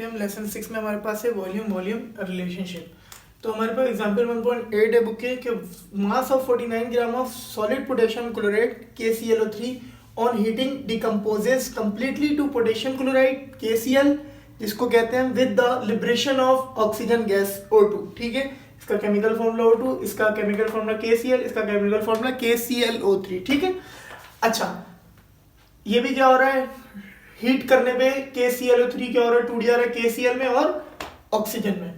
हम लेसन 6 में हमारे पास है वॉल्यूम रिलेशनशिप। तो हमारे पास एग्जांपल 1.8 है बुक के कि mass of 49 gram of solid potassium chloride KClO3 on heating decomposes completely to potassium chloride KCl, जिसको कहते हैं with the liberation of oxygen gas O2। ठीक है, इसका केमिकल फॉर्मूला O2, इसका केमिकल फॉर्मूला KCl, इसका केमिकल फॉर्मूला KClO3। ठीक है, अच्छा ये भी क्या हो रहा है, हीट करने पे KClO3 क्या हो रहा है, टूट जा रहा है KCl में और ऑक्सीजन में।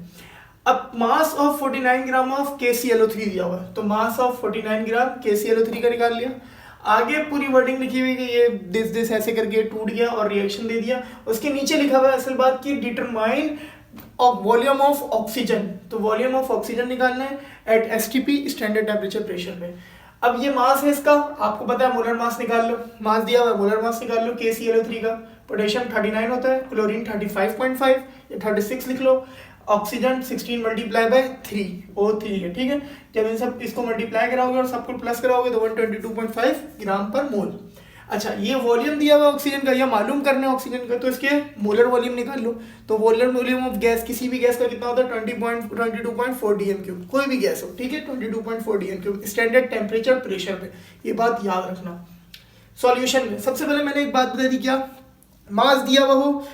अब मास ऑफ 49 ग्राम ऑफ KClO3 दिया हुआ है, तो मास ऑफ 49 ग्राम KClO3 का निकाल लिया। आगे पूरी वर्डिंग लिखी हुई कि ये दिस ऐसे करके टूट गया और रिएक्शन दे दिया। उसके नीचे लिखा हुआ है असल बात की डिटरमाइन वॉल्यूम ऑफ ऑक्सीजन, तो वॉल्यूम ऑफ ऑक्सीजन निकालना है at STP standard temperature pressure पे। अब ये मास है इसका, आपको पता है मोलर मास निकाल लो, मास दिया हुआ है मोलर मास निकाल लो KClO3 का। पोटेशियम 39 होता है, क्लोरीन 35.5 या 36 लिख लो, ऑक्सीजन 16 मल्टीप्लाई बाय 3 O3 है। ठीक है, जब इन सब इसको मल्टीप्लाई कराओगे और सबको प्लस कराओगे तो 122.5 ग्राम पर मोल। अच्छा, ये वॉल्यूम दिया हुआ ऑक्सीजन का, या मालूम करना है ऑक्सीजन का, तो इसके मोलर वॉल्यूम निकाल लो। तो मोलर वॉल्यूम ऑफ गैस, किसी भी गैस का कितना होता है 22.4 dm3, कोई भी गैस हो। ठीक है, 22.4 dm3 स्टैंडर्ड टेम्परेचर प्रेशर पे, ये बात याद रखना। सॉल्यूशन में सबसे पहले मैंने एक बात बता दी, क्या मास दिया हुआ हो,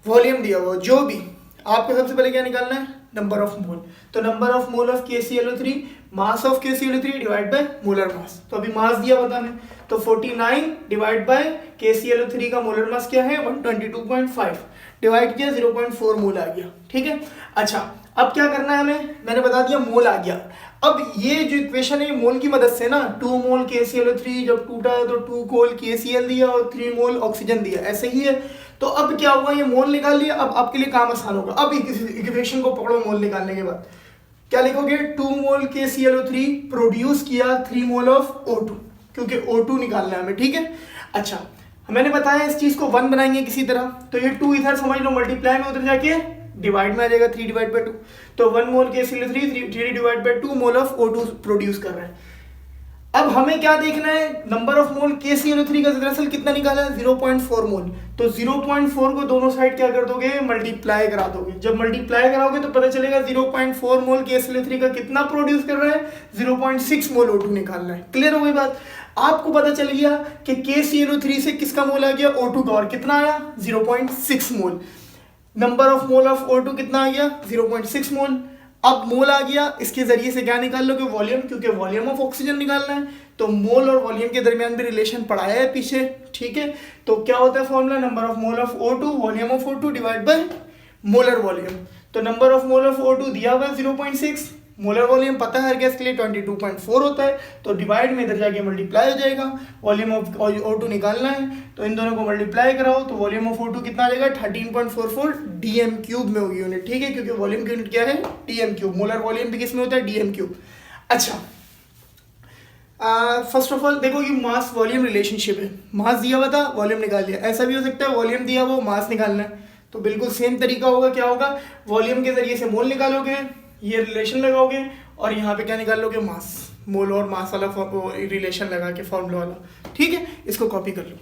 वॉल्यूम दिया हुआ हो, जो भी आपको सबसे पहले क्या निकालना है, नंबर ऑफ मोल। तो number of mole of KClO3, mass of KClO3 divide by molar mass. तो अभी मास दिया बताने, तो 49 डिवाइड बाय KClO3 का मोलर मास क्या है 122.5, डिवाइड किया 0.4 मोल आ गया। ठीक है, अच्छा अब क्या करना है हमें, मैंने बता दिया मोल आ गया। अब ये जो इक्वेशन है ये मोल की मदद से ना, 2 मोल KClO3 जब टूटा तो 2 मोल KCl दिया और 3 मोल ऑक्सीजन दिया, ऐसे ही है। तो अब क्या हुआ, ये मोल निकाल लिया, अब आपके लिए काम आसान होगा। अब इक्वेशन को पकड़ो, मोल निकालने के बाद क्या लिखोगे, 2 मोल KClO3 प्रोड्यूस किया 3 मोल ऑफ O2, क्योंकि O2 निकालना है हमें। ठीक है, अच्छा मैंने बताया इस चीज को 1 बनाएंगे किसी तरह, तो ये 2 इधर समझ लो मल्टीप्लाई में, उधर जाके डिवाइड में आ जाएगा 3 डिवाइड बाय 2। तो 1 मोल KClO3 3 divide by 2 mole of O2 produce कर रहे हैं। अब हमें क्या देखना है, नंबर ऑफ मोल KClO3 का दरअसल कितना निकाला है 0.4 मोल। तो 0.4 को दोनों साइड क्या कर दोगे, मल्टीप्लाई करा दोगे। जब मल्टीप्लाई कराओगे तो पता चलेगा 0.4 मोल KClO3 का कितना प्रोड्यूस कर रहा है, 0.6 मोल O2 निकालना है। क्लियर हो गई बात, आपको पता चल गया कि KClO3 से किसका मोल आ गया O2 का, और कितना आया 0.6 मोल। Number of mole of O2 कितना आ गया 0.6 मोल। अब मोल आ गया, इसके जरिए से क्या निकाल लोगे, वॉल्यूम, क्योंकि वॉल्यूम ऑफ ऑक्सीजन निकालना है। तो मोल और वॉल्यूम के दरमियान भी रिलेशन पढ़ाया है पीछे। ठीक है, तो क्या होता है formula, number of mole of O2 volume of O2 divide by molar volume. तो number of mole of O2 दिया हुआ है 0.6, मोलर वॉल्यूम पता है हर गैस के लिए 22.4 होता है, तो डिवाइड में इधर जाके मल्टीप्लाई हो जाएगा। वॉल्यूम ऑफ O2 निकालना है, तो इन दोनों को मल्टीप्लाई कराओ तो वॉल्यूम ऑफ O2 कितना आ जाएगा 13.44 dm³ में होगी यूनिट। ठीक है, क्योंकि वॉल्यूम की यूनिट क्या है dm³, मोलर वॉल्यूम भी किस में होता है dm³। अच्छा फर्स्ट ऑफ ऑल देखो ये मास वॉल्यूम रिलेशनशिप है, मास दिया हुआ था वॉल्यूम निकाल लिया। ऐसा भी हो सकता है वॉल्यूम दिया हुआ मास निकालना है, तो बिल्कुल सेम तरीका होगा। क्या होगा, वॉल्यूम के जरिए से मोल निकालोगे, ये रिलेशन लगाओगे, और यहाँ पे क्या निकाल लोगे, मास, मोल और मास वाला रिलेशन लगा के फॉर्मूला वाला। ठीक है, इसको कॉपी कर लो।